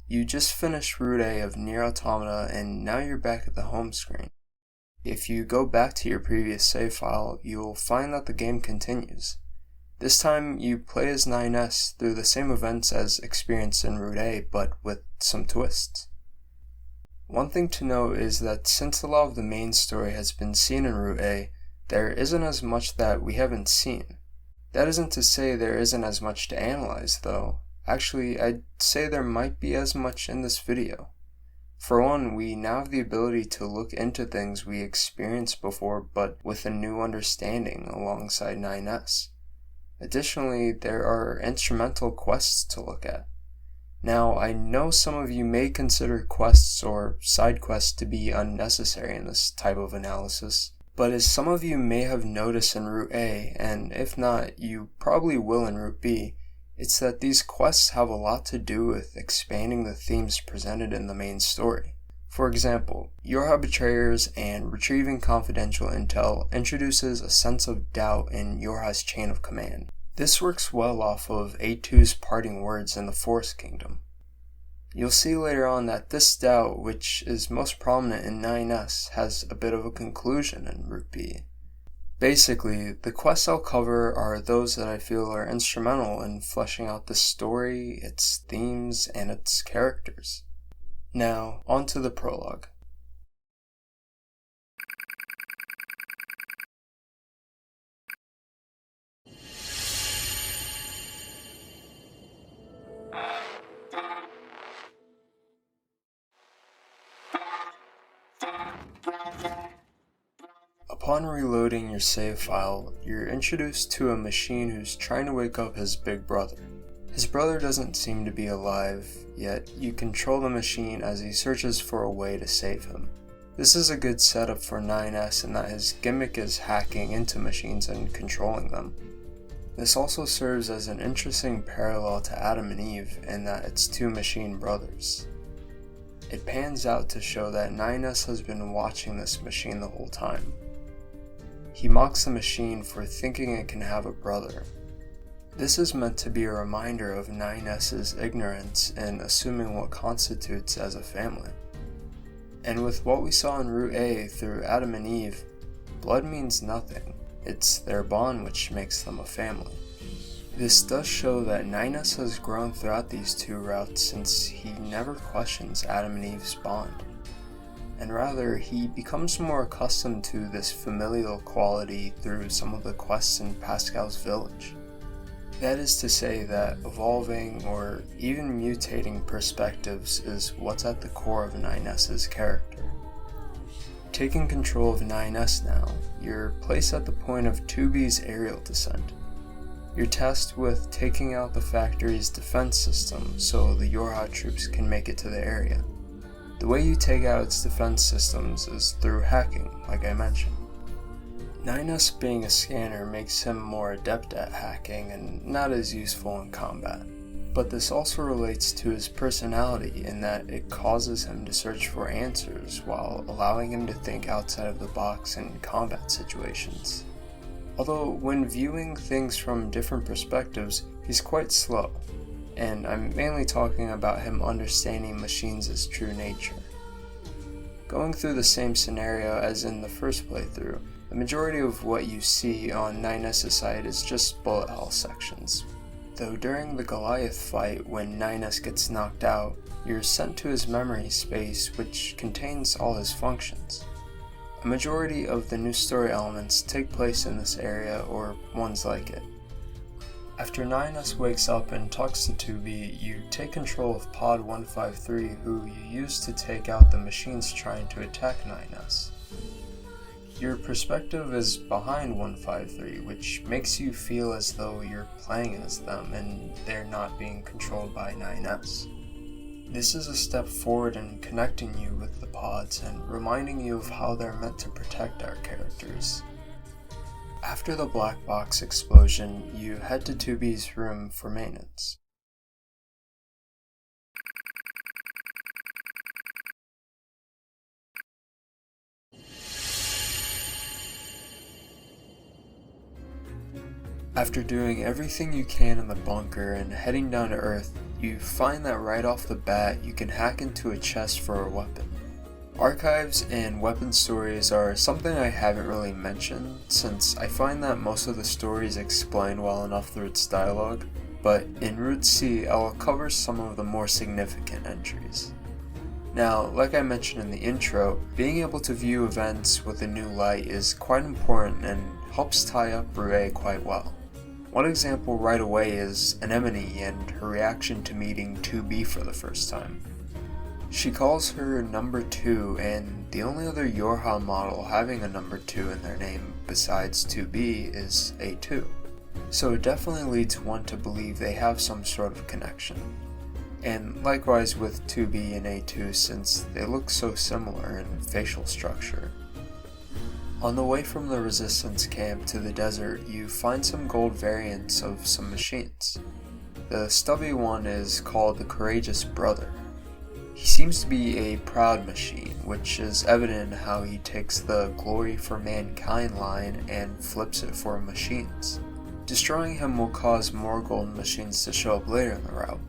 You just finished Route A of NieR Automata and now you're back at the home screen. If you go back to your previous save file, you'll find that the game continues. This time you play as NieR through the same events as experienced in Route A, but with some twists. One thing to note is that since a lot of the main story has been seen in Route A, there isn't as much that we haven't seen. That isn't to say there isn't as much to analyze though. Actually, I'd say there might be as much in this video. For one, we now have the ability to look into things we experienced before but with a new understanding alongside NieR. Additionally, there are instrumental quests to look at. Now, I know some of you may consider quests or side quests to be unnecessary in this type of analysis, but as some of you may have noticed in Route A, and if not, you probably will in Route B, it's that these quests have a lot to do with expanding the themes presented in the main story. For example, Yorha betrayers and retrieving confidential intel introduces a sense of doubt in Yorha's chain of command. This works well off of A2's parting words in the Forest Kingdom. You'll see later on that this doubt, which is most prominent in NieR, has a bit of a conclusion in Route B. Basically, the quests I'll cover are those that I feel are instrumental in fleshing out the story, its themes, and its characters. Now, on to the prologue. Upon reloading your save file, you're introduced to a machine who's trying to wake up his big brother. His brother doesn't seem to be alive, yet you control the machine as he searches for a way to save him. This is a good setup for NieR in that his gimmick is hacking into machines and controlling them. This also serves as an interesting parallel to Adam and Eve in that it's two machine brothers. It pans out to show that NieR has been watching this machine the whole time. He mocks the machine for thinking it can have a brother. This is meant to be a reminder of NieR's ignorance in assuming what constitutes as a family. And with what we saw in Route A through Adam and Eve, blood means nothing. It's their bond which makes them a family. This does show that NieR has grown throughout these two routes since he never questions Adam and Eve's bond. And rather, he becomes more accustomed to this familial quality through some of the quests in Pascal's village. That is to say that evolving or even mutating perspectives is what's at the core of NieR's character. Taking control of NieR now, you're placed at the point of 2B's aerial descent. You're tasked with taking out the factory's defense system so the Yorha troops can make it to the area. The way you take out its defense systems is through hacking, like I mentioned. NieR being a scanner makes him more adept at hacking and not as useful in combat. But this also relates to his personality in that it causes him to search for answers while allowing him to think outside of the box in combat situations. Although when viewing things from different perspectives, he's quite slow. And I'm mainly talking about him understanding machines' true nature. Going through the same scenario as in the first playthrough, the majority of what you see on NieR's side is just bullet hell sections. Though during the Goliath fight, when NieR gets knocked out, you're sent to his memory space which contains all his functions. A majority of the new story elements take place in this area or ones like it. After NieR wakes up and talks to 2B, you take control of Pod 153, who you use to take out the machines trying to attack NieR. Your perspective is behind 153, which makes you feel as though you're playing as them and they're not being controlled by NieR. This is a step forward in connecting you with the pods and reminding you of how they're meant to protect our characters. After the black box explosion, you head to 2B's room for maintenance. After doing everything you can in the bunker and heading down to Earth, you find that right off the bat you can hack into a chest for a weapon. Archives and weapon stories are something I haven't really mentioned, since I find that most of the stories explain well enough through its dialogue, but in Route C I'll cover some of the more significant entries. Now, like I mentioned in the intro, being able to view events with a new light is quite important and helps tie up Route A quite well. One example right away is Anemone and her reaction to meeting 2B for the first time. She calls her number 2, and the only other Yorha model having a number 2 in their name besides 2B is A2. So it definitely leads one to believe they have some sort of connection. And likewise with 2B and A2, since they look so similar in facial structure. On the way from the resistance camp to the desert, you find some gold variants of some machines. The stubby one is called the Courageous Brother. He seems to be a proud machine, which is evident in how he takes the glory for mankind line and flips it for machines. Destroying him will cause more golden machines to show up later in the route.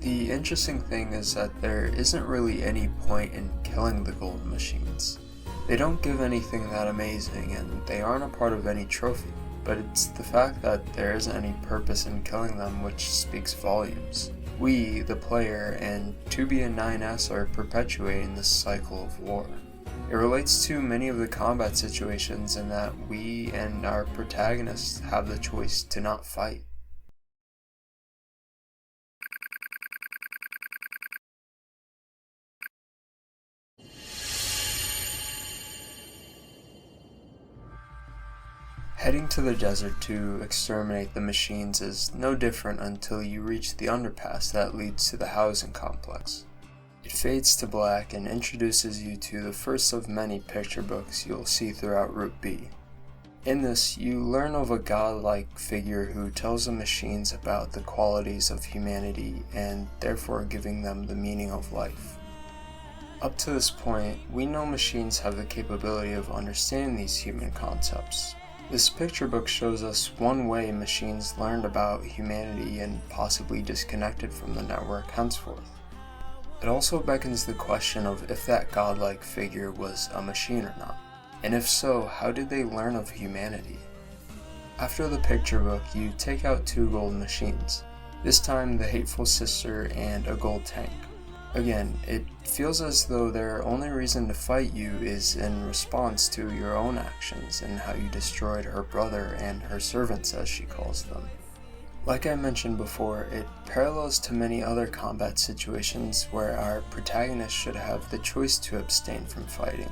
The interesting thing is that there isn't really any point in killing the golden machines. They don't give anything that amazing and they aren't a part of any trophy, but it's the fact that there isn't any purpose in killing them which speaks volumes. We, the player, and 2B and 9S are perpetuating this cycle of war. It relates to many of the combat situations in that we and our protagonists have the choice to not fight. Heading to the desert to exterminate the machines is no different until you reach the underpass that leads to the housing complex. It fades to black and introduces you to the first of many picture books you'll see throughout Route B. In this, you learn of a godlike figure who tells the machines about the qualities of humanity and therefore giving them the meaning of life. Up to this point, we know machines have the capability of understanding these human concepts. This picture book shows us one way machines learned about humanity and possibly disconnected from the network henceforth. It also beckons the question of if that godlike figure was a machine or not, and if so, how did they learn of humanity? After the picture book, you take out 2 gold machines, this time the Hateful Sister and a gold tank. Again, it feels as though their only reason to fight you is in response to your own actions and how you destroyed her brother and her servants, as she calls them. Like I mentioned before, it parallels to many other combat situations where our protagonist should have the choice to abstain from fighting.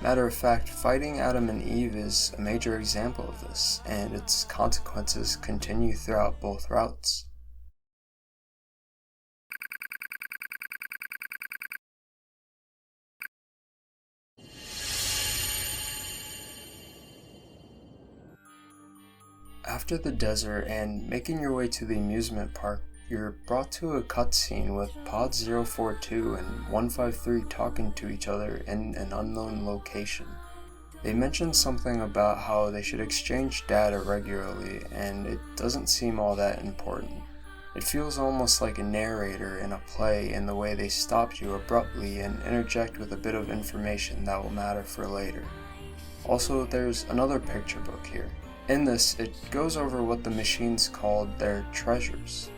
Matter of fact, fighting Adam and Eve is a major example of this, and its consequences continue throughout both routes. After the desert and making your way to the amusement park, you're brought to a cutscene with Pod 042 and 153 talking to each other in an unknown location. They mention something about how they should exchange data regularly, and it doesn't seem all that important. It feels almost like a narrator in a play in the way they stop you abruptly and interject with a bit of information that will matter for later. Also, there's another picture book here. In this, it goes over what the machines called their treasures.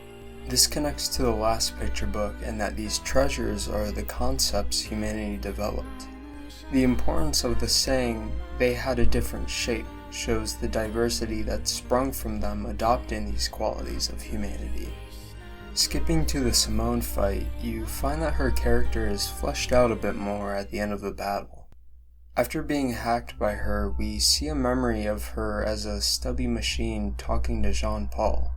This connects to the last picture book in that these treasures are the concepts humanity developed. The importance of the saying, "they had a different shape," shows the diversity that sprung from them adopting these qualities of humanity. Skipping to the Simone fight, you find that her character is fleshed out a bit more at the end of the battle. After being hacked by her, we see a memory of her as a stubby machine talking to Jean-Paul.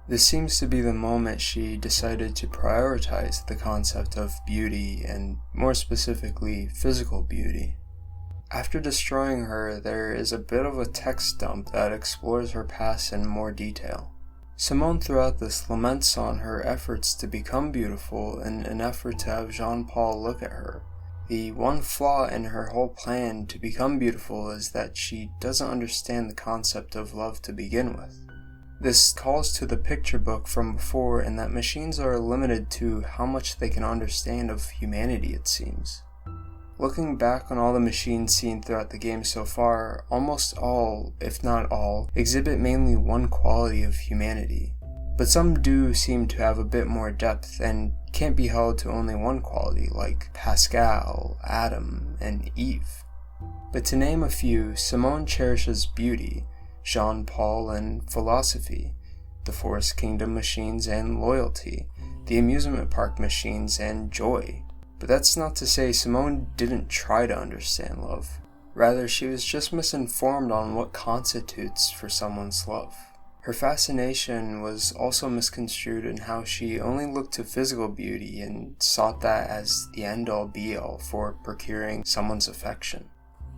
This seems to be the moment she decided to prioritize the concept of beauty, and more specifically, physical beauty. After destroying her, there is a bit of a text dump that explores her past in more detail. Simone throughout this laments on her efforts to become beautiful in an effort to have Jean-Paul look at her. The one flaw in her whole plan to become beautiful is that she doesn't understand the concept of love to begin with. This calls to the picture book from before in that machines are limited to how much they can understand of humanity, it seems. Looking back on all the machines seen throughout the game so far, almost all, if not all, exhibit mainly one quality of humanity. But some do seem to have a bit more depth and can't be held to only one quality, like Pascal, Adam, and Eve. But to name a few, Simone cherishes beauty, Jean-Paul and philosophy, the Forest Kingdom machines and loyalty, the amusement park machines and joy. But that's not to say Simone didn't try to understand love. Rather, she was just misinformed on what constitutes for someone's love. Her fascination was also misconstrued in how she only looked to physical beauty and sought that as the end-all be-all for procuring someone's affection.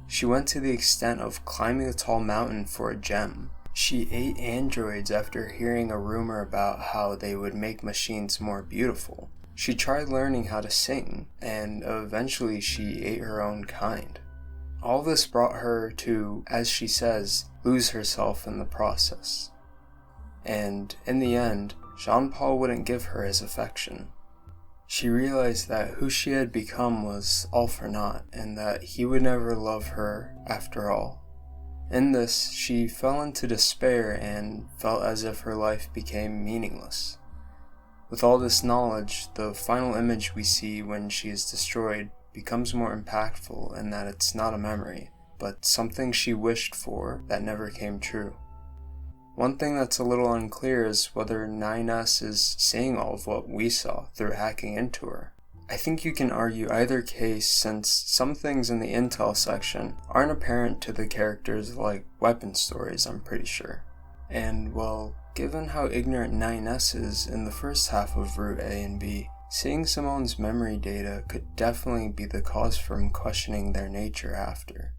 She went to the extent of climbing a tall mountain for a gem. She ate androids after hearing a rumor about how they would make machines more beautiful. She tried learning how to sing, and eventually she ate her own kind. All this brought her to, as she says, lose herself in the process. And, in the end, Jean-Paul wouldn't give her his affection. She realized that who she had become was all for naught, and that he would never love her after all. In this, she fell into despair and felt as if her life became meaningless. With all this knowledge, the final image we see when she is destroyed becomes more impactful in that it's not a memory, but something she wished for that never came true. One thing that's a little unclear is whether 9S is seeing all of what we saw through hacking into her. I think you can argue either case since some things in the intel section aren't apparent to the characters like weapon stories, I'm pretty sure. And well, given how ignorant 9S is in the first half of Route A and B, seeing Simone's memory data could definitely be the cause for him questioning their nature after.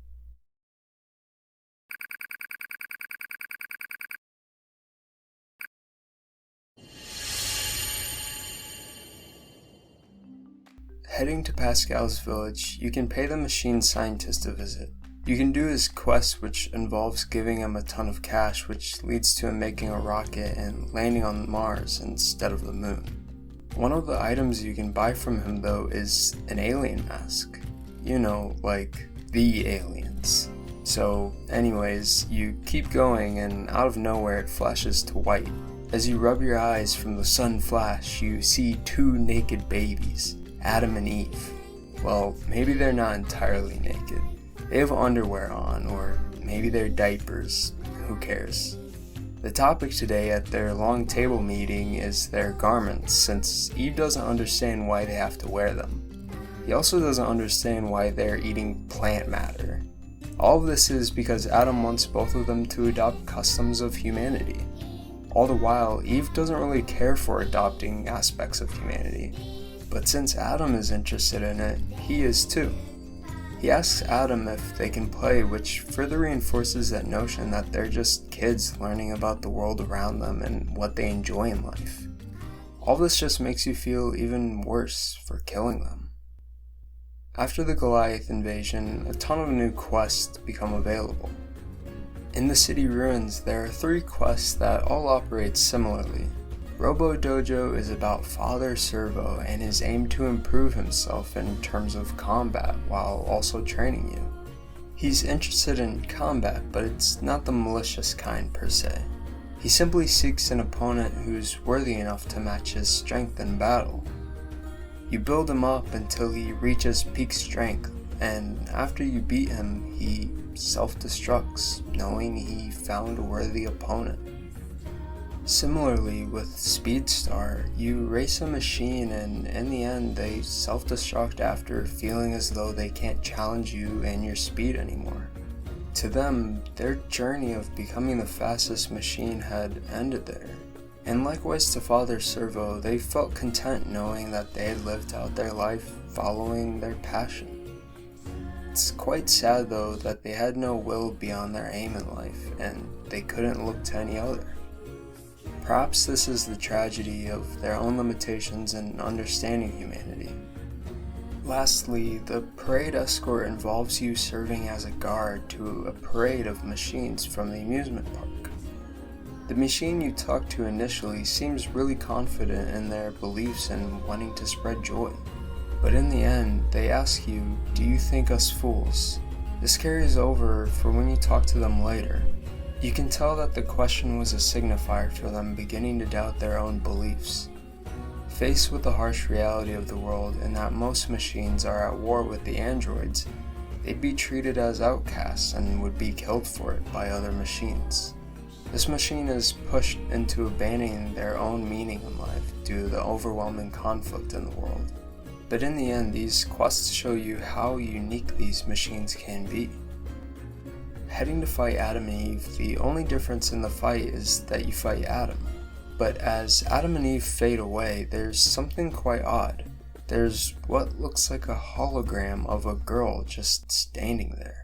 Heading to Pascal's village, you can pay the machine scientist a visit. You can do his quest, which involves giving him a ton of cash, which leads to him making a rocket and landing on Mars instead of the moon. One of the items you can buy from him though is an alien mask. You know, like the aliens. So anyways, you keep going and out of nowhere it flashes to white. As you rub your eyes from the sun flash, you see two naked babies, Adam and Eve. Well, maybe they're not entirely naked. They have underwear on, or maybe they're diapers. Who cares? The topic today at their long table meeting is their garments, since Eve doesn't understand why they have to wear them. He also doesn't understand why they're eating plant matter. All of this is because Adam wants both of them to adopt customs of humanity. All the while, Eve doesn't really care for adopting aspects of humanity. But since Adam is interested in it, he is too. He asks Adam if they can play, which further reinforces that notion that they're just kids learning about the world around them and what they enjoy in life. All this just makes you feel even worse for killing them. After the Goliath invasion, a ton of new quests become available. In the city ruins, there are 3 quests that all operate similarly. Robo Dojo is about Father Servo and his aim to improve himself in terms of combat while also training you. He's interested in combat, but it's not the malicious kind per se. He simply seeks an opponent who's worthy enough to match his strength in battle. You build him up until he reaches peak strength, and after you beat him, he self-destructs, knowing he found a worthy opponent. Similarly, with Speedstar, you race a machine and in the end they self-destruct after feeling as though they can't challenge you and your speed anymore. To them, their journey of becoming the fastest machine had ended there. And likewise to Father Servo, they felt content knowing that they had lived out their life following their passion. It's quite sad though that they had no will beyond their aim in life and they couldn't look to any other. Perhaps this is the tragedy of their own limitations in understanding humanity. Lastly, the parade escort involves you serving as a guard to a parade of machines from the amusement park. The machine you talk to initially seems really confident in their beliefs and wanting to spread joy. But in the end, they ask you, "Do you think us fools?" This carries over for when you talk to them later. You can tell that the question was a signifier for them beginning to doubt their own beliefs. Faced with the harsh reality of the world and that most machines are at war with the androids, they'd be treated as outcasts and would be killed for it by other machines. This machine is pushed into abandoning their own meaning in life due to the overwhelming conflict in the world. But in the end, these quests show you how unique these machines can be. Heading to fight Adam and Eve, the only difference in the fight is that you fight Adam. But as Adam and Eve fade away, there's something quite odd. There's what looks like a hologram of a girl just standing there.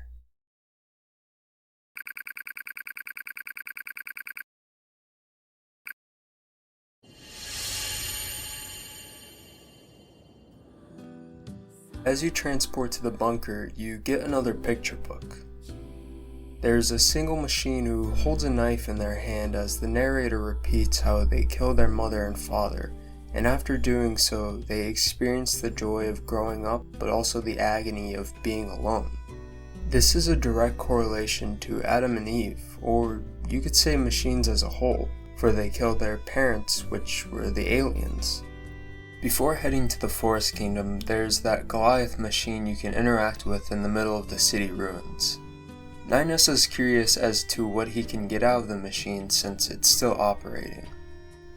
As you transport to the bunker, you get another picture book. There's a single machine who holds a knife in their hand as the narrator repeats how they killed their mother and father, and after doing so, they experience the joy of growing up, but also the agony of being alone. This is a direct correlation to Adam and Eve, or you could say machines as a whole, for they killed their parents, which were the aliens. Before heading to the Forest Kingdom, there's that Goliath machine you can interact with in the middle of the city ruins. NieR is curious as to what he can get out of the machine since it's still operating.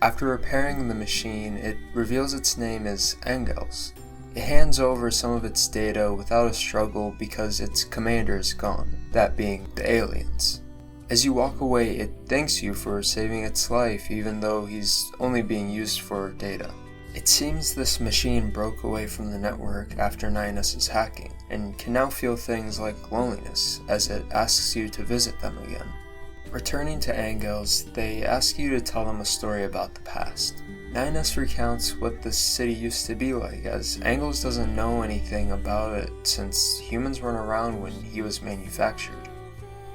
After repairing the machine, it reveals its name as Engels. It hands over some of its data without a struggle because its commander is gone, that being the aliens. As you walk away, it thanks you for saving its life even though he's only being used for data. It seems this machine broke away from the network after NieR's hacking, and can now feel things like loneliness as it asks you to visit them again. Returning to Engels, they ask you to tell them a story about the past. NieR recounts what the city used to be like, as Engels doesn't know anything about it since humans weren't around when he was manufactured.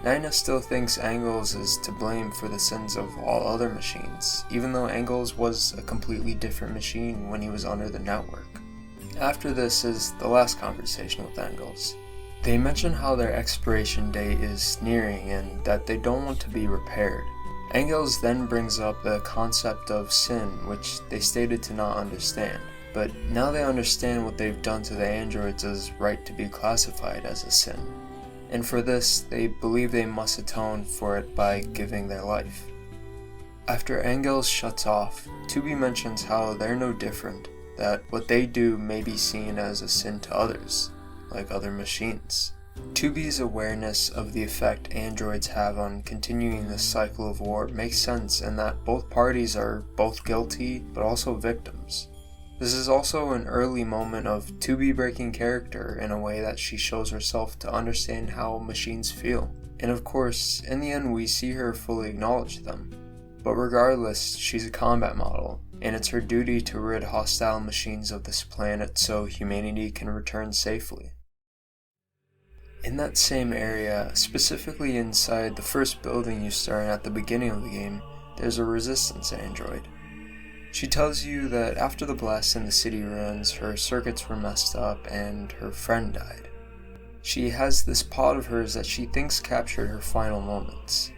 NieR still thinks Engels is to blame for the sins of all other machines, even though Engels was a completely different machine when he was under the network. After this is the last conversation with Engels. They mention how their expiration date is nearing and that they don't want to be repaired. Engels then brings up the concept of sin, which they stated to not understand, but now they understand what they've done to the androids is right to be classified as a sin. And for this, they believe they must atone for it by giving their life. After Engels shuts off, Tubi mentions how they're no different, that what they do may be seen as a sin to others, like other machines. Tubi's awareness of the effect androids have on continuing this cycle of war makes sense, and that both parties are both guilty but also victims. This is also an early moment of Tubi breaking character in a way that she shows herself to understand how machines feel. And of course, in the end we see her fully acknowledge them. But regardless, she's a combat model, and it's her duty to rid hostile machines of this planet so humanity can return safely. In that same area, specifically inside the first building you start in at the beginning of the game, there's a resistance android. She tells you that after the blast in the city ruins, her circuits were messed up and her friend died. She has this pod of hers that she thinks captured her final moments.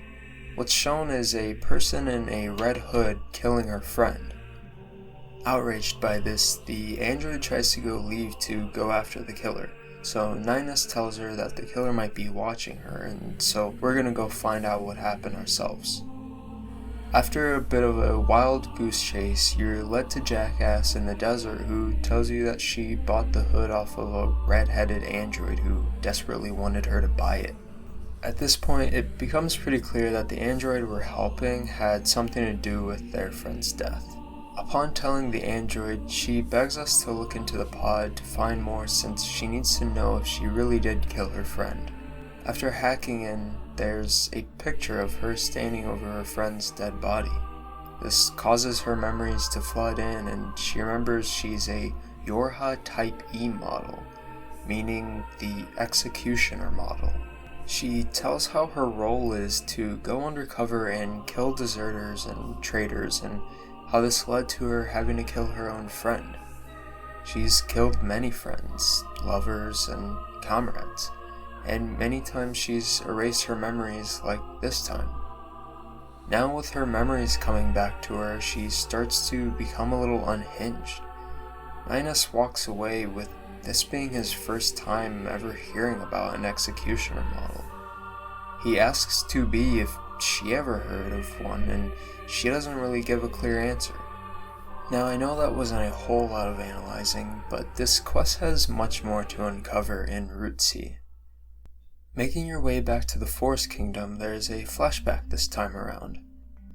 What's shown is a person in a red hood killing her friend. Outraged by this, the android tries to go leave to go after the killer, so NieR tells her that the killer might be watching her, and so we're gonna go find out what happened ourselves. After a bit of a wild goose chase, you're led to Jackass in the desert who tells you that she bought the hood off of a red-headed android who desperately wanted her to buy it. At this point, it becomes pretty clear that the android we're helping had something to do with their friend's death. Upon telling the android, she begs us to look into the pod to find more since she needs to know if she really did kill her friend. After hacking in, there's a picture of her standing over her friend's dead body. This causes her memories to flood in, and she remembers she's a Yorha Type E model, meaning the executioner model. She tells how her role is to go undercover and kill deserters and traitors, and how this led to her having to kill her own friend. She's killed many friends, lovers, and comrades, and many times she's erased her memories like this time. Now with her memories coming back to her, she starts to become a little unhinged. Linus walks away with this being his first time ever hearing about an executioner model. He asks 2B if she ever heard of one, and she doesn't really give a clear answer. Now I know that wasn't a whole lot of analyzing, but this quest has much more to uncover in Route C. Making your way back to the Forest Kingdom, there's a flashback this time around.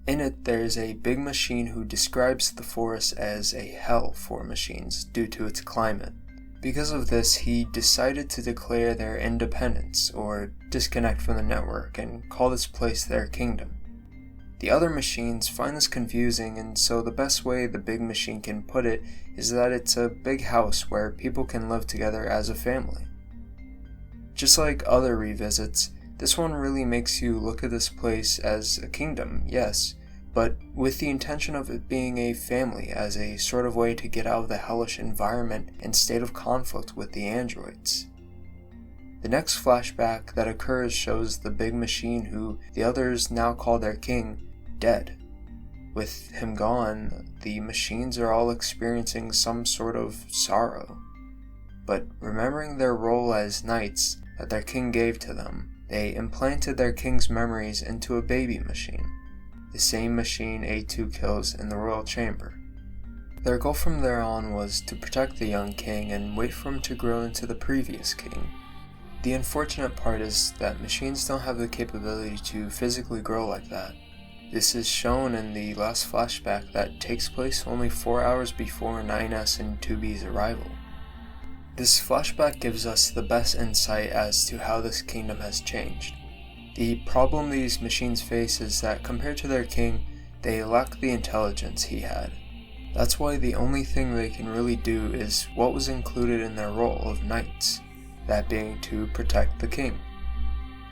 In it, there's a big machine who describes the forest as a hell for machines due to its climate. Because of this, he decided to declare their independence, or disconnect from the network, and call this place their kingdom. The other machines find this confusing, and so the best way the big machine can put it is that it's a big house where people can live together as a family. Just like other revisits, this one really makes you look at this place as a kingdom, yes, but with the intention of it being a family as a sort of way to get out of the hellish environment and state of conflict with the androids. The next flashback that occurs shows the big machine, who the others now call their king, dead. With him gone, the machines are all experiencing some sort of sorrow. But remembering their role as knights that their king gave to them, they implanted their king's memories into a baby machine, the same machine A2 kills in the royal chamber. Their goal from there on was to protect the young king and wait for him to grow into the previous king. The unfortunate part is that machines don't have the capability to physically grow like that. This is shown in the last flashback that takes place only 4 hours before 9S and 2B's arrival. This flashback gives us the best insight as to how this kingdom has changed. The problem these machines face is that compared to their king, they lack the intelligence he had. That's why the only thing they can really do is what was included in their role of knights, that being to protect the king.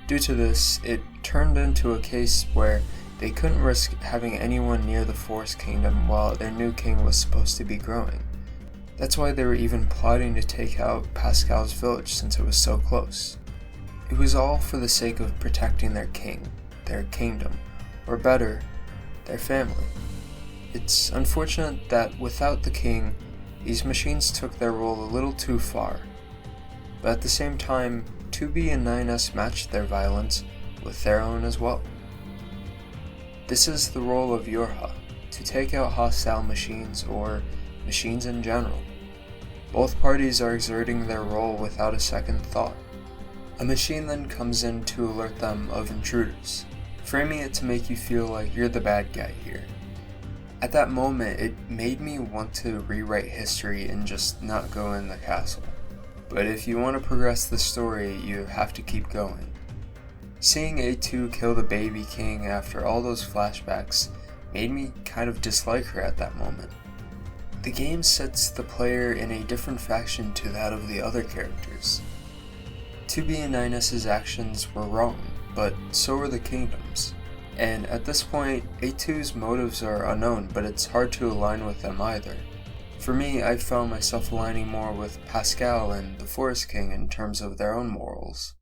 Due to this, it turned into a case where they couldn't risk having anyone near the Forest Kingdom while their new king was supposed to be growing. That's why they were even plotting to take out Pascal's village since it was so close. It was all for the sake of protecting their king, their kingdom, or better, their family. It's unfortunate that without the king, these machines took their role a little too far. But at the same time, 2B and 9S matched their violence with their own as well. This is the role of Yorha, to take out hostile machines or machines in general. Both parties are exerting their role without a second thought. A machine then comes in to alert them of intruders, framing it to make you feel like you're the bad guy here. At that moment, it made me want to rewrite history and just not go in the castle. But if you want to progress the story, you have to keep going. Seeing A2 kill the baby king after all those flashbacks made me kind of dislike her at that moment. The game sets the player in a different faction to that of the other characters. 2B and 9S's actions were wrong, but so were the kingdoms. And at this point, A2's motives are unknown, but it's hard to align with them either. For me, I found myself aligning more with Pascal and the Forest King in terms of their own morals.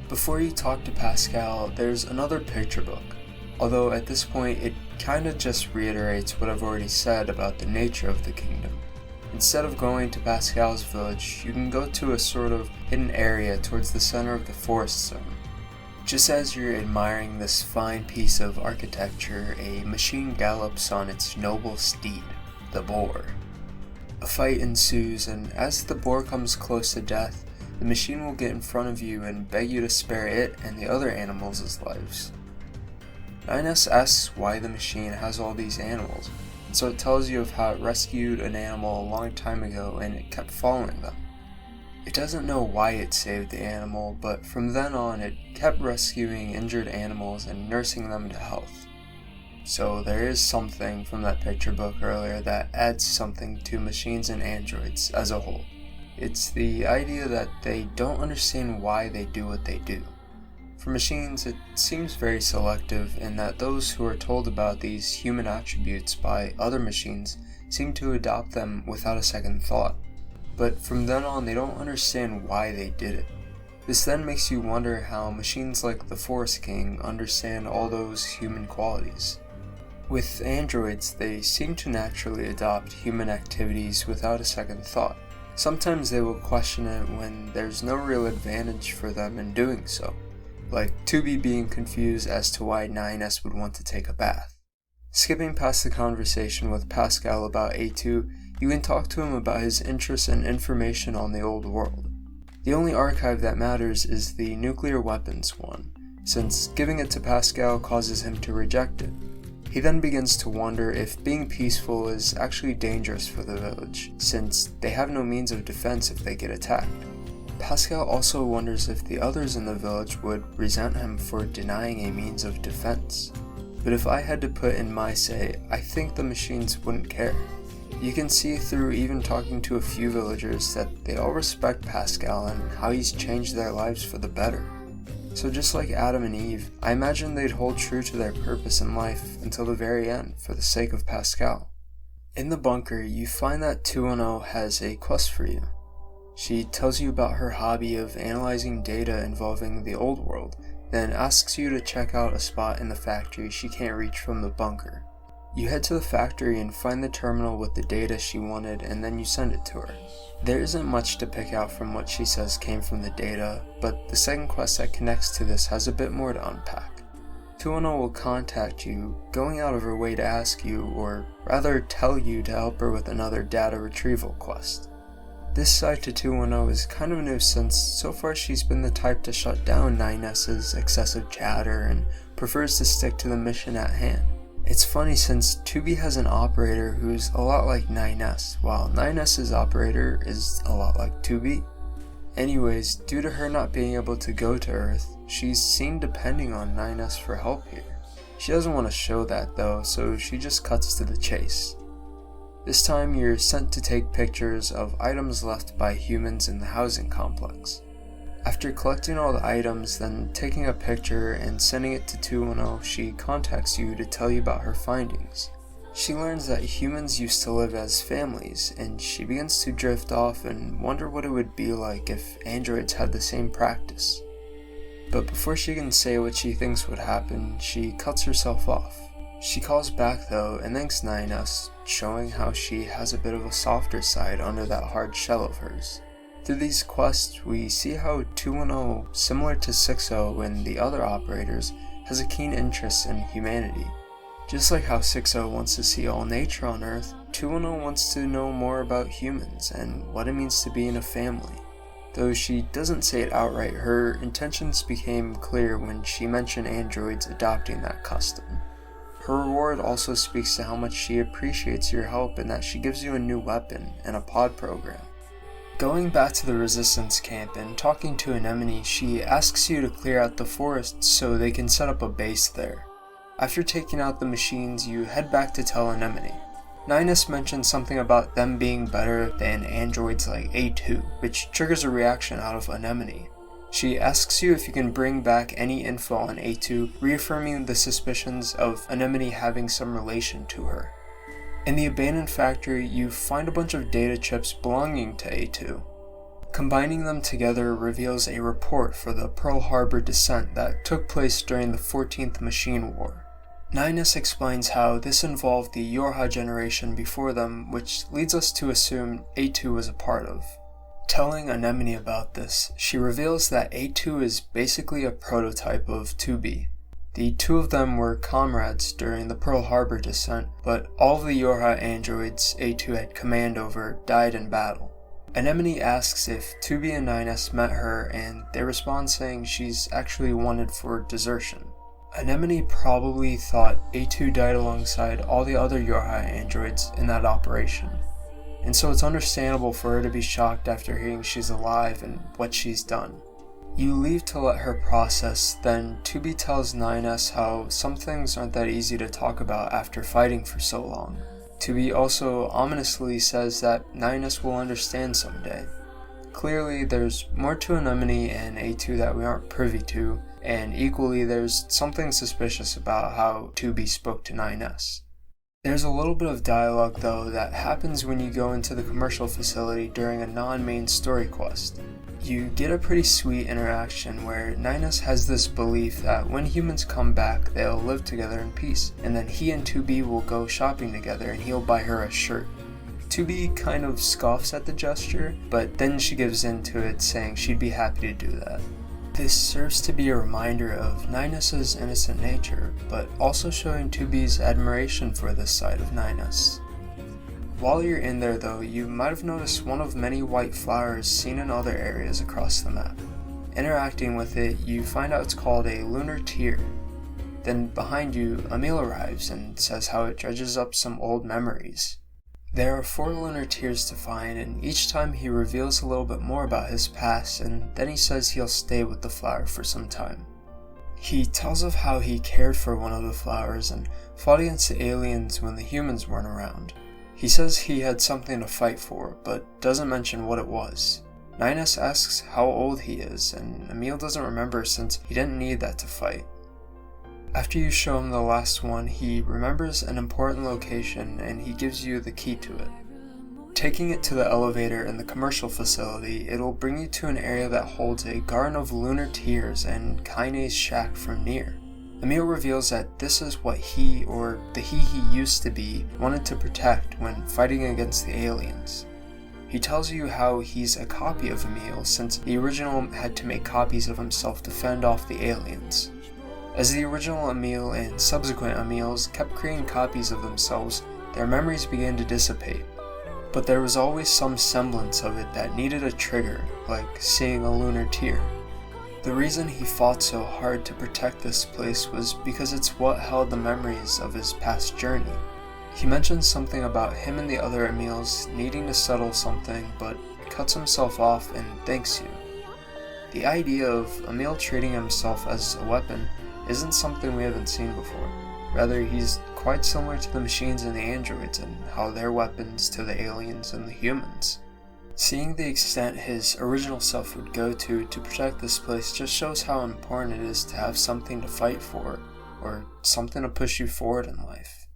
Before you talk to Pascal, there's another picture book, although at this point it kinda just reiterates what I've already said about the nature of the kingdom. Instead of going to Pascal's village, you can go to a sort of hidden area towards the center of the forest zone. Just as you're admiring this fine piece of architecture, a machine gallops on its noble steed, the boar. A fight ensues, and as the boar comes close to death, the machine will get in front of you and beg you to spare it and the other animals' lives. 9S asks why the machine has all these animals, and so it tells you of how it rescued an animal a long time ago and it kept following them. It doesn't know why it saved the animal, but from then on it kept rescuing injured animals and nursing them to health. So there is something from that picture book earlier that adds something to machines and androids as a whole. It's the idea that they don't understand why they do what they do. For machines, it seems very selective in that those who are told about these human attributes by other machines seem to adopt them without a second thought. But from then on, they don't understand why they did it. This then makes you wonder how machines like the Forest King understand all those human qualities. With androids, they seem to naturally adopt human activities without a second thought. Sometimes they will question it when there's no real advantage for them in doing so, like 2B being confused as to why 9S would want to take a bath. Skipping past the conversation with Pascal about A2, you can talk to him about his interest and information on the old world. The only archive that matters is the nuclear weapons one, since giving it to Pascal causes him to reject it. He then begins to wonder if being peaceful is actually dangerous for the village, since they have no means of defense if they get attacked. Pascal also wonders if the others in the village would resent him for denying a means of defense. But if I had to put in my say, I think the machines wouldn't care. You can see through even talking to a few villagers that they all respect Pascal and how he's changed their lives for the better. So just like Adam and Eve, I imagine they'd hold true to their purpose in life until the very end for the sake of Pascal. In the bunker, you find that 210 has a quest for you. She tells you about her hobby of analyzing data involving the old world, then asks you to check out a spot in the factory she can't reach from the bunker. You head to the factory and find the terminal with the data she wanted, and then you send it to her. There isn't much to pick out from what she says came from the data, but the second quest that connects to this has a bit more to unpack. 210 will contact you, going out of her way to ask you, or rather tell you to help her with another data retrieval quest. This side to 210 is kind of new since so far she's been the type to shut down 9S's excessive chatter and prefers to stick to the mission at hand. It's funny since 2B has an operator who's a lot like 9S, while 9S's operator is a lot like 2B. Anyways, due to her not being able to go to Earth, she's seen depending on 9S for help here. She doesn't want to show that though, so she just cuts to the chase. This time you're sent to take pictures of items left by humans in the housing complex. After collecting all the items, then taking a picture and sending it to 210, she contacts you to tell you about her findings. She learns that humans used to live as families, and she begins to drift off and wonder what it would be like if androids had the same practice. But before she can say what she thinks would happen, she cuts herself off. She calls back though and thanks 9S, showing how she has a bit of a softer side under that hard shell of hers. Through these quests, we see how 210, similar to 60 and the other operators, has a keen interest in humanity. Just like how 60 wants to see all nature on Earth, 210 wants to know more about humans and what it means to be in a family. Though she doesn't say it outright, her intentions became clear when she mentioned androids adopting that custom. Her reward also speaks to how much she appreciates your help and that she gives you a new weapon and a pod program. Going back to the resistance camp and talking to Anemone, she asks you to clear out the forest so they can set up a base there. After taking out the machines, you head back to tell Anemone. 9S mentions something about them being better than androids like A2, which triggers a reaction out of Anemone. She asks you if you can bring back any info on A2, reaffirming the suspicions of Anemone having some relation to her. In the abandoned factory, you find a bunch of data chips belonging to A2. Combining them together reveals a report for the Pearl Harbor descent that took place during the 14th Machine War. 9S explains how this involved the Yorha generation before them, which leads us to assume A2 was a part of. Telling Anemone about this, she reveals that A2 is basically a prototype of 2B. The two of them were comrades during the Pearl Harbor descent, but all of the Yorha androids A2 had command over died in battle. Anemone asks if 2B and 9S met her, and they respond saying she's actually wanted for desertion. Anemone probably thought A2 died alongside all the other Yorha androids in that operation, and so it's understandable for her to be shocked after hearing she's alive and what she's done. You leave to let her process, then 2B tells NieR how some things aren't that easy to talk about after fighting for so long. 2B also ominously says that NieR will understand someday. Clearly, there's more to Anemone and A2 that we aren't privy to, and equally there's something suspicious about how 2B spoke to NieR. There's a little bit of dialogue though that happens when you go into the commercial facility during a non-main story quest. You get a pretty sweet interaction where NieR has this belief that when humans come back, they'll live together in peace, and then he and 2B will go shopping together and he'll buy her a shirt. 2B kind of scoffs at the gesture, but then she gives in to it, saying she'd be happy to do that. This serves to be a reminder of NieR's innocent nature, but also showing 2B's admiration for this side of NieR. While you're in there though, you might have noticed one of many white flowers seen in other areas across the map. Interacting with it, you find out it's called a lunar tear. Then behind you, Emile arrives and says how it dredges up some old memories. There are 4 lunar tears to find, and each time he reveals a little bit more about his past, and then he says he'll stay with the flower for some time. He tells of how he cared for one of the flowers and fought against the aliens when the humans weren't around. He says he had something to fight for, but doesn't mention what it was. NieR asks how old he is, and Emile doesn't remember since he didn't need that to fight. After you show him the last one, he remembers an important location and he gives you the key to it. Taking it to the elevator in the commercial facility, it'll bring you to an area that holds a garden of lunar tears and Kaine's shack from NieR. Emile reveals that this is what he, or the he used to be, wanted to protect when fighting against the aliens. He tells you how he's a copy of Emile since the original had to make copies of himself to fend off the aliens. As the original Emile and subsequent Emiles kept creating copies of themselves, their memories began to dissipate. But there was always some semblance of it that needed a trigger, like seeing a lunar tear. The reason he fought so hard to protect this place was because it's what held the memories of his past journey. He mentions something about him and the other Emiles needing to settle something, but cuts himself off and thanks you. The idea of Emile treating himself as a weapon isn't something we haven't seen before. Rather, he's quite similar to the machines and the androids and how they're weapons to the aliens and the humans. Seeing the extent his original self would go to protect this place just shows how important it is to have something to fight for, or something to push you forward in life.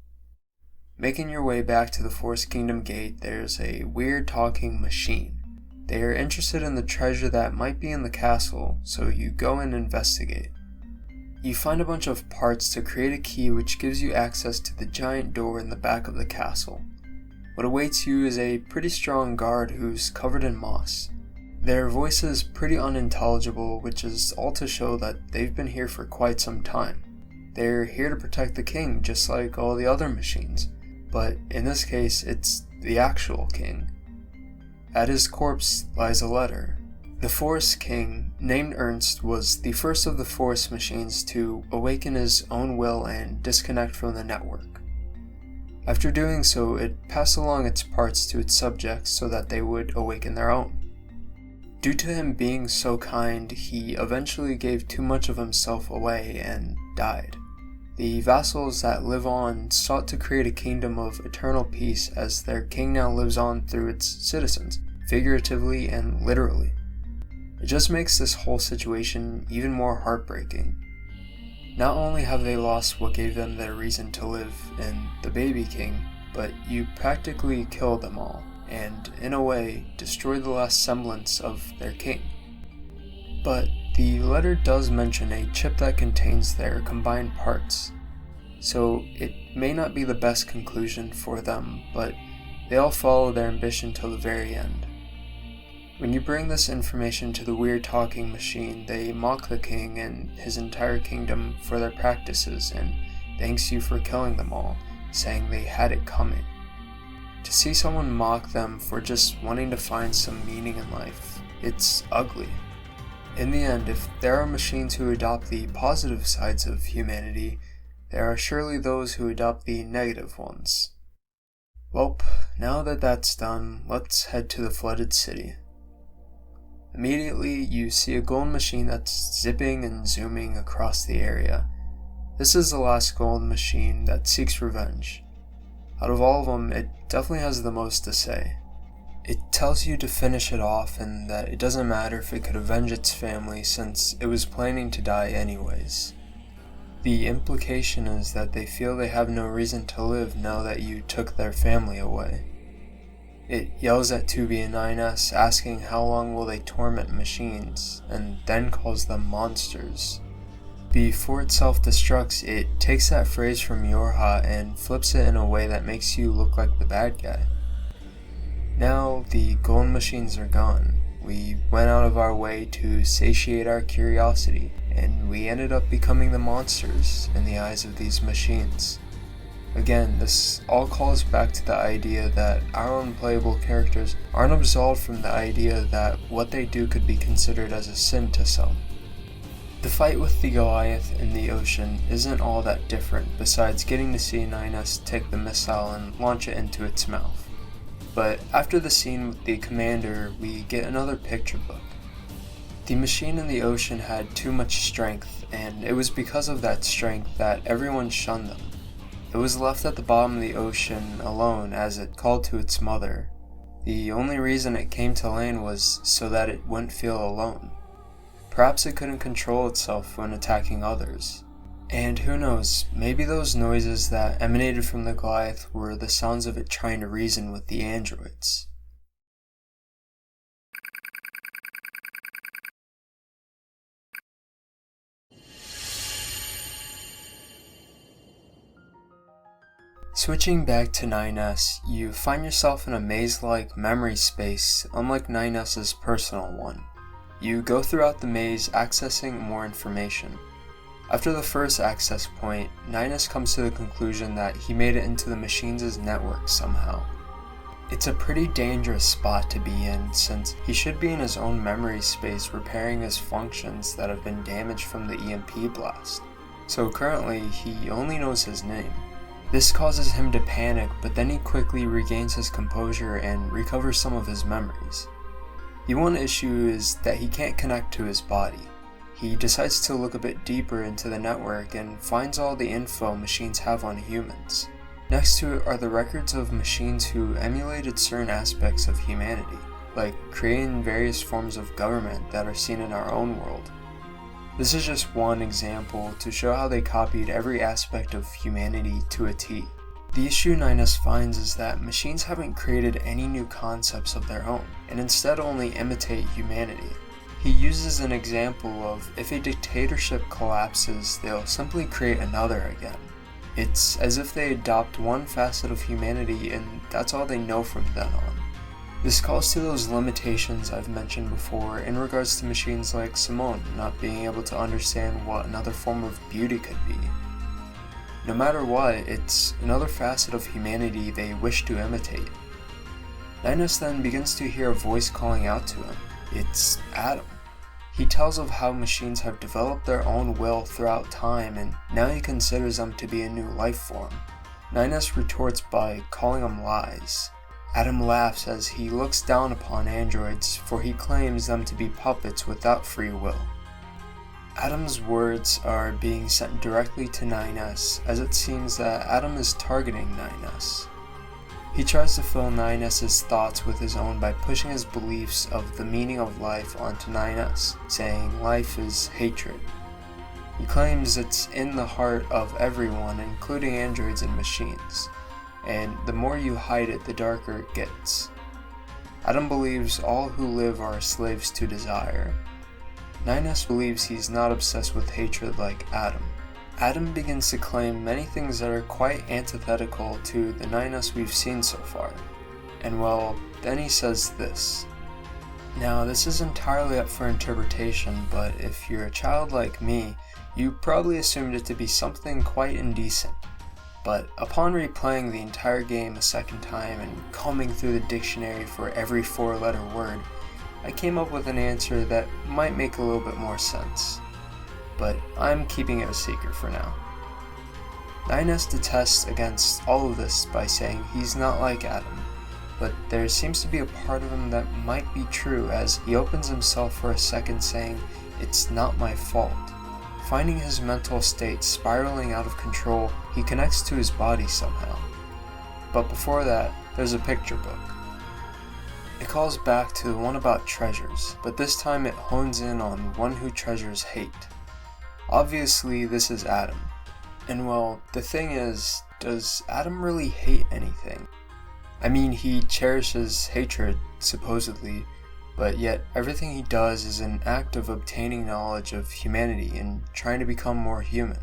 Making your way back to the Forest Kingdom gate, there's a weird talking machine. They are interested in the treasure that might be in the castle, so you go and investigate. You find a bunch of parts to create a key which gives you access to the giant door in the back of the castle. What awaits you is a pretty strong guard who's covered in moss. Their voice is pretty unintelligible, which is all to show that they've been here for quite some time. They're here to protect the king, just like all the other machines, but in this case it's the actual king. At his corpse lies a letter. The Forest King, named Ernst, was the first of the forest machines to awaken his own will and disconnect from the network. After doing so, it passed along its parts to its subjects so that they would awaken their own. Due to him being so kind, he eventually gave too much of himself away and died. The vassals that live on sought to create a kingdom of eternal peace as their king now lives on through its citizens, figuratively and literally. It just makes this whole situation even more heartbreaking. Not only have they lost what gave them their reason to live in the baby king, but you practically killed them all, and in a way destroyed the last semblance of their king. But the letter does mention a chip that contains their combined parts, so it may not be the best conclusion for them, but they all follow their ambition till the very end. When you bring this information to the weird talking machine, they mock the king and his entire kingdom for their practices and thanks you for killing them all, saying they had it coming. To see someone mock them for just wanting to find some meaning in life, it's ugly. In the end, if there are machines who adopt the positive sides of humanity, there are surely those who adopt the negative ones. Well, now that that's done, let's head to the flooded city. Immediately, you see a golden machine that's zipping and zooming across the area. This is the last golden machine that seeks revenge. Out of all of them, it definitely has the most to say. It tells you to finish it off and that it doesn't matter if it could avenge its family since it was planning to die anyways. The implication is that they feel they have no reason to live now that you took their family away. It yells at 2B and 9S asking how long will they torment machines, and then calls them monsters. Before it self-destructs, it takes that phrase from Yorha and flips it in a way that makes you look like the bad guy. Now the golden machines are gone. We went out of our way to satiate our curiosity, and we ended up becoming the monsters in the eyes of these machines. Again, this all calls back to the idea that our unplayable characters aren't absolved from the idea that what they do could be considered as a sin to some. The fight with the Goliath in the ocean isn't all that different besides getting to see 9S take the missile and launch it into its mouth. But after the scene with the commander, we get another picture book. The machine in the ocean had too much strength, and it was because of that strength that everyone shunned them. It was left at the bottom of the ocean alone as it called to its mother. The only reason it came to land was so that it wouldn't feel alone. Perhaps it couldn't control itself when attacking others. And who knows, maybe those noises that emanated from the Goliath were the sounds of it trying to reason with the androids. Switching back to 9S, you find yourself in a maze-like memory space unlike 9S's personal one. You go throughout the maze accessing more information. After the first access point, 9S comes to the conclusion that he made it into the machine's network somehow. It's a pretty dangerous spot to be in since he should be in his own memory space repairing his functions that have been damaged from the EMP blast. So currently, he only knows his name. This causes him to panic, but then he quickly regains his composure and recovers some of his memories. The one issue is that he can't connect to his body. He decides to look a bit deeper into the network and finds all the info machines have on humans. Next to it are the records of machines who emulated certain aspects of humanity, like creating various forms of government that are seen in our own world. This is just one example to show how they copied every aspect of humanity to a T. The issue 9S finds is that machines haven't created any new concepts of their own, and instead only imitate humanity. He uses an example of if a dictatorship collapses, they'll simply create another again. It's as if they adopt one facet of humanity and that's all they know from then on. This calls to those limitations I've mentioned before in regards to machines like Simone not being able to understand what another form of beauty could be. No matter what, it's another facet of humanity they wish to imitate. 9S then begins to hear a voice calling out to him. It's Adam. He tells of how machines have developed their own will throughout time and now he considers them to be a new life form. 9S retorts by calling them lies. Adam laughs as he looks down upon androids, for he claims them to be puppets without free will. Adam's words are being sent directly to 9S, as it seems that Adam is targeting 9S. He tries to fill 9S's thoughts with his own by pushing his beliefs of the meaning of life onto 9S, saying life is hatred. He claims it's in the heart of everyone, including androids and machines. And the more you hide it, the darker it gets. Adam believes all who live are slaves to desire. 9S believes he's not obsessed with hatred like Adam. Adam begins to claim many things that are quite antithetical to the 9S we've seen so far. And well, then he says this. Now, this is entirely up for interpretation, but if you're a child like me, you probably assumed it to be something quite indecent. But upon replaying the entire game a second time and combing through the dictionary for every 4-letter word, I came up with an answer that might make a little bit more sense. But I'm keeping it a secret for now. 9S detests against all of this by saying he's not like Adam. but there seems to be a part of him that might be true, as he opens himself for a second saying, "It's not my fault." Finding his mental state spiraling out of control, he connects to his body somehow. But before that, there's a picture book. It calls back to the one about treasures, but this time it hones in on one who treasures hate. Obviously, this is Adam. And well, the thing is, does Adam really hate anything? I mean, he cherishes hatred, supposedly, but yet everything he does is an act of obtaining knowledge of humanity and trying to become more human.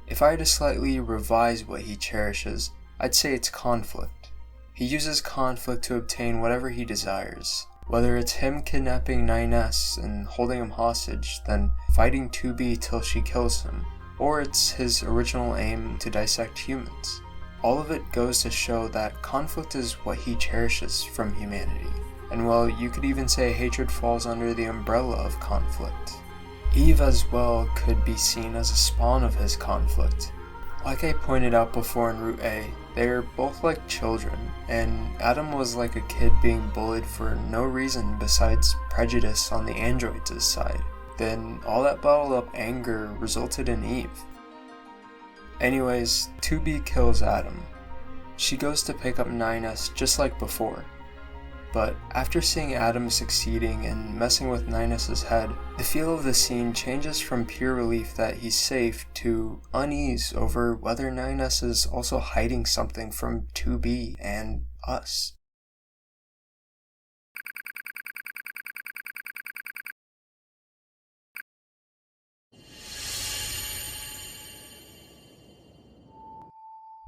If I had to slightly revise what he cherishes, I'd say it's conflict. He uses conflict to obtain whatever he desires. Whether it's him kidnapping NieR and holding him hostage, then fighting 2B till she kills him, or it's his original aim to dissect humans. All of it goes to show that conflict is what he cherishes from humanity. And well, you could even say hatred falls under the umbrella of conflict. Eve as well could be seen as a spawn of his conflict. Like I pointed out before in Route A, they're both like children, and Adam was like a kid being bullied for no reason besides prejudice on the androids' side. Then all that bottled up anger resulted in Eve. Anyways, 2B kills Adam. She goes to pick up NieR just like before. But after seeing Adam succeeding and messing with NieR's head, the feel of the scene changes from pure relief that he's safe to unease over whether NieR is also hiding something from 2B and us.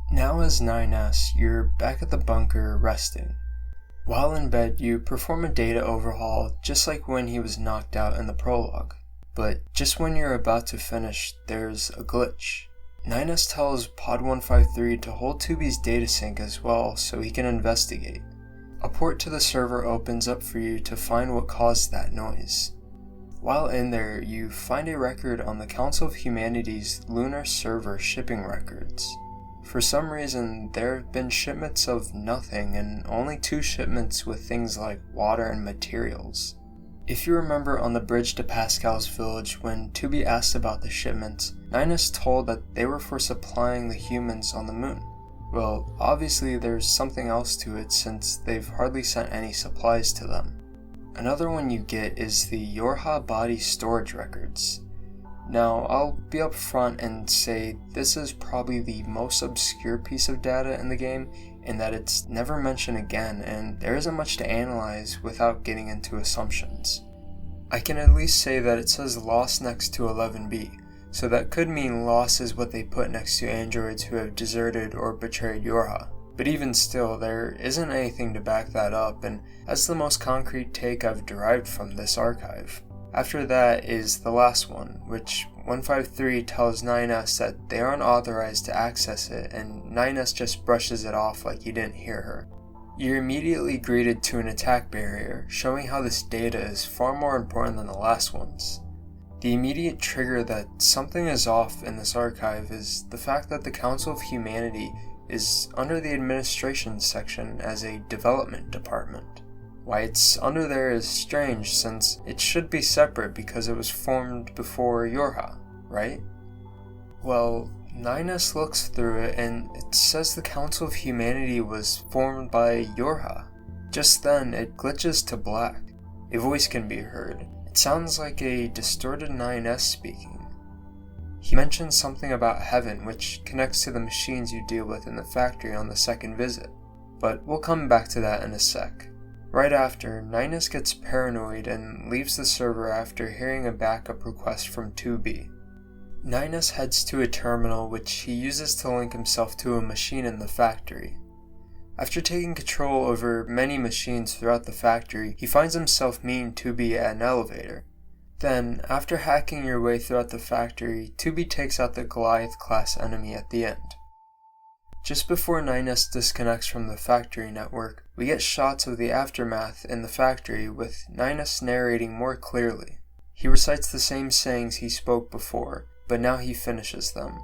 Now as NieR, you're back at the bunker resting. While in bed, you perform a data overhaul just like when he was knocked out in the prologue. But just when you're about to finish, there's a glitch. NieR tells Pod 153 to hold 2B's data sync as well so he can investigate. A port to the server opens up for you to find what caused that noise. While in there, you find a record on the Council of Humanity's lunar server shipping records. For some reason, there have been shipments of nothing and only 2 shipments with things like water and materials. If you remember on the bridge to Pascal's village when 2B asked about the shipments, NieR told that they were for supplying the humans on the moon. Well, obviously there's something else to it since they've hardly sent any supplies to them. Another one you get is the Yorha body storage records. Now, I'll be upfront and say this is probably the most obscure piece of data in the game in that it's never mentioned again and there isn't much to analyze without getting into assumptions. I can at least say that it says lost next to 11B, so that could mean lost is what they put next to androids who have deserted or betrayed Yorha. But even still, there isn't anything to back that up, and that's the most concrete take I've derived from this archive. After that is the last one, which 153 tells NieR that they aren't authorized to access it, and NieR just brushes it off like he didn't hear her. You're immediately greeted to an attack barrier, showing how this data is far more important than the last ones. The immediate trigger that something is off in this archive is the fact that the Council of Humanity is under the administration section as a development department. Why it's under there is strange since it should be separate because it was formed before Yorha, right? Well, NieR looks through it and it says the Council of Humanity was formed by Yorha. Just then, it glitches to black. A voice can be heard. It sounds like a distorted NieR speaking. He mentions something about heaven, which connects to the machines you deal with in the factory on the second visit. But we'll come back to that in a sec. Right after, NieR gets paranoid and leaves the server after hearing a backup request from 2B. NieR heads to a terminal which he uses to link himself to a machine in the factory. After taking control over many machines throughout the factory, he finds himself meeting 2B at an elevator. Then, after hacking your way throughout the factory, 2B takes out the Goliath-class enemy at the end. Just before NieR disconnects from the factory network, we get shots of the aftermath in the factory with NieR narrating more clearly. He recites the same sayings he spoke before, but now he finishes them.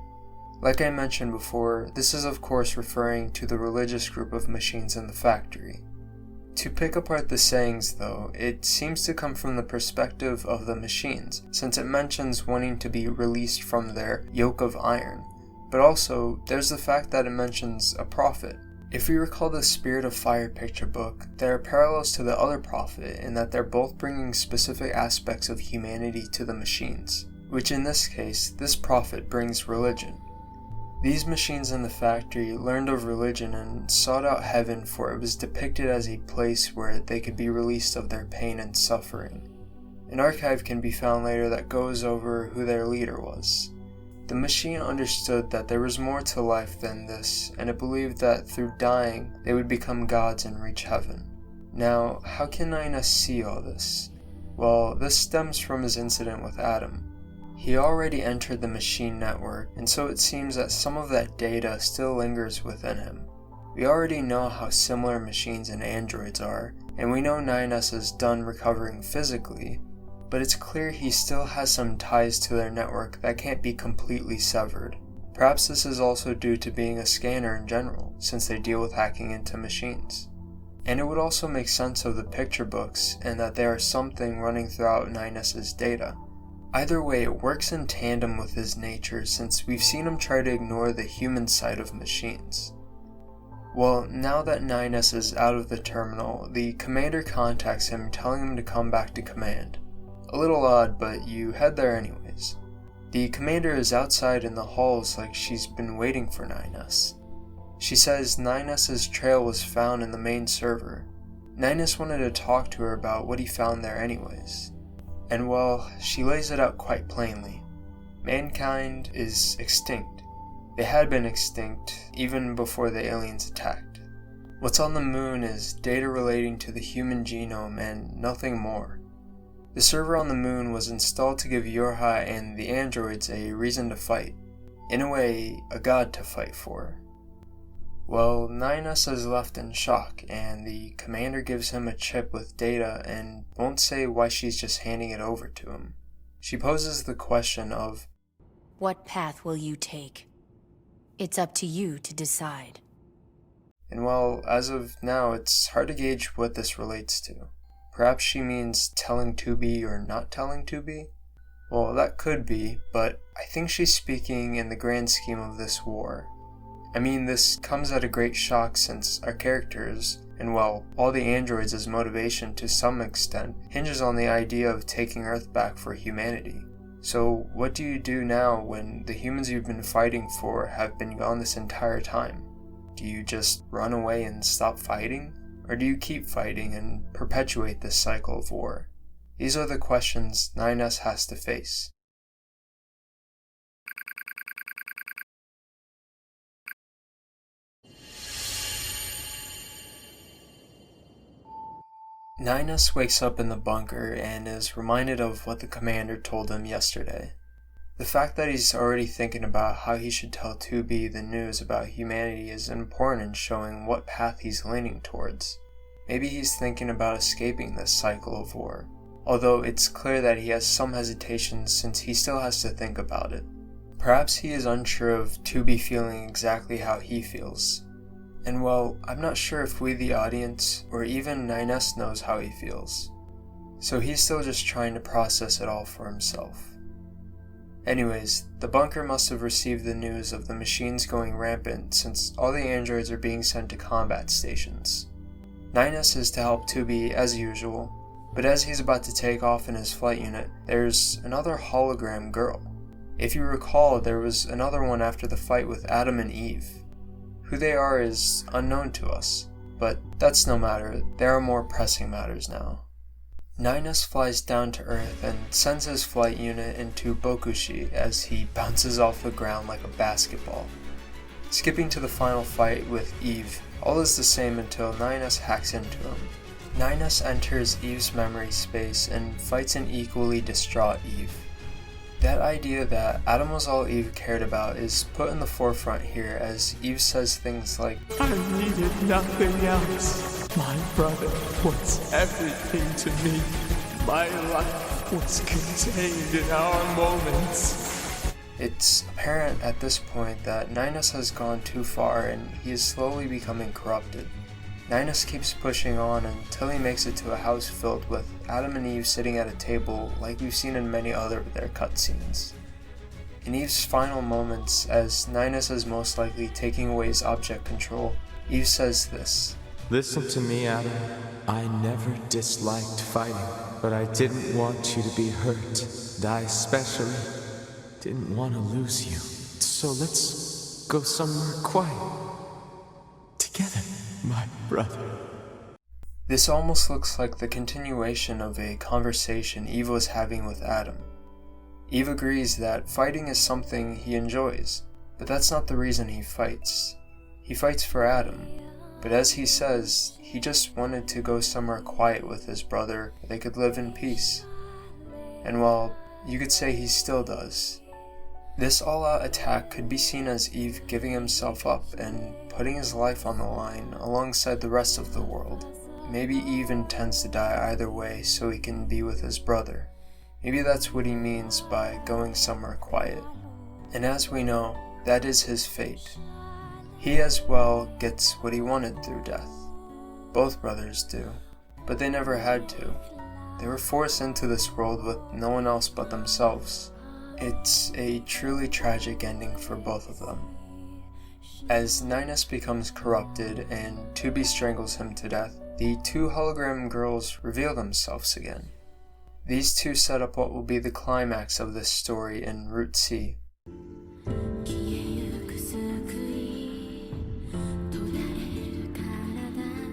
Like I mentioned before, this is of course referring to the religious group of machines in the factory. To pick apart the sayings though, it seems to come from the perspective of the machines, since it mentions wanting to be released from their yoke of iron, but also there's the fact that it mentions a prophet. If we recall the Spirit of Fire picture book, there are parallels to the other prophet in that they're both bringing specific aspects of humanity to the machines, which in this case, this prophet brings religion. These machines in the factory learned of religion and sought out heaven, for it was depicted as a place where they could be released of their pain and suffering. An archive can be found later that goes over who their leader was. The machine understood that there was more to life than this, and it believed that through dying, they would become gods and reach heaven. Now, how can NieR see all this? Well, this stems from his incident with Adam. He already entered the machine network, and so it seems that some of that data still lingers within him. We already know how similar machines and androids are, and we know NieR is done recovering physically, but it's clear he still has some ties to their network that can't be completely severed. Perhaps this is also due to being a scanner in general, since they deal with hacking into machines. And it would also make sense of the picture books, and that there is something running throughout NieR's data. Either way, it works in tandem with his nature, since we've seen him try to ignore the human side of machines. Well, now that NieR is out of the terminal, the commander contacts him telling him to come back to command. A little odd, but you head there anyways. The commander is outside in the halls like she's been waiting for NieR. She says NieR's trail was found in the main server. NieR wanted to talk to her about what he found there anyways. And well, she lays it out quite plainly. Mankind is extinct. They had been extinct even before the aliens attacked. What's on the moon is data relating to the human genome and nothing more. The server on the moon was installed to give Yorha and the androids a reason to fight. In a way, a god to fight for. Well, NieR is left in shock, and the commander gives him a chip with data and won't say why she's just handing it over to him. She poses the question of, what path will you take? It's up to you to decide. And well, as of now, it's hard to gauge what this relates to. Perhaps she means telling 2B or not telling 2B? Well, that could be, but I think she's speaking in the grand scheme of this war. I mean, this comes at a great shock since our characters, and well, all the androids' motivation to some extent, hinges on the idea of taking Earth back for humanity. So what do you do now when the humans you've been fighting for have been gone this entire time? Do you just run away and stop fighting? Or do you keep fighting and perpetuate this cycle of war? These are the questions NieR has to face. NieR wakes up in the bunker and is reminded of what the commander told him yesterday. The fact that he's already thinking about how he should tell 2B the news about humanity is important in showing what path he's leaning towards. Maybe he's thinking about escaping this cycle of war, although it's clear that he has some hesitation since he still has to think about it. Perhaps he is unsure of 2B feeling exactly how he feels. And well, I'm not sure if we the audience, or even NieR knows how he feels. So he's still just trying to process it all for himself. Anyways, the bunker must have received the news of the machines going rampant since all the androids are being sent to combat stations. NieR is to help 2B as usual, but as he's about to take off in his flight unit, there's another hologram girl. If you recall, there was another one after the fight with Adam and Eve. Who they are is unknown to us, but that's no matter, there are more pressing matters now. NieR flies down to Earth and sends his flight unit into Bokushi as he bounces off the ground like a basketball. Skipping to the final fight with Eve, all is the same until NieR hacks into him. NieR enters Eve's memory space and fights an equally distraught Eve. That idea that Adam was all Eve cared about is put in the forefront here as Eve says things like, I needed nothing else. My brother was everything to me. My life was contained in our moments. It's apparent at this point that NieR has gone too far and he is slowly becoming corrupted. Ninus keeps pushing on until he makes it to a house filled with Adam and Eve sitting at a table like we've seen in many other of their cutscenes. In Eve's final moments, as Ninus is most likely taking away his object control, Eve says this: Listen to me, Adam. I never disliked fighting, but I didn't want you to be hurt, and I especially didn't want to lose you. So let's go somewhere quiet. Together, my brother. This almost looks like the continuation of a conversation Eve was having with Adam. Eve agrees that fighting is something he enjoys, but that's not the reason he fights. He fights for Adam, but as he says, he just wanted to go somewhere quiet with his brother where they could live in peace. And well, you could say he still does. This all-out attack could be seen as Eve giving himself up and putting his life on the line alongside the rest of the world. Maybe Eve intends to die either way so he can be with his brother. Maybe that's what he means by going somewhere quiet. And as we know, that is his fate. He as well gets what he wanted through death. Both brothers do, but they never had to. They were forced into this world with no one else but themselves. It's a truly tragic ending for both of them. As Ninus becomes corrupted and 2B strangles him to death, the two hologram girls reveal themselves again. These two set up what will be the climax of this story in Route C.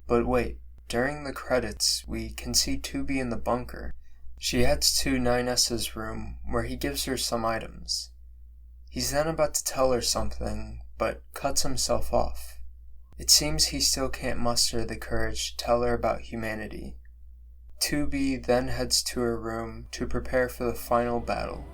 But wait, during the credits, we can see 2B in the bunker. She heads to 9S's room, where he gives her some items. He's then about to tell her something, but cuts himself off. It seems he still can't muster the courage to tell her about humanity. 2B then heads to her room to prepare for the final battle.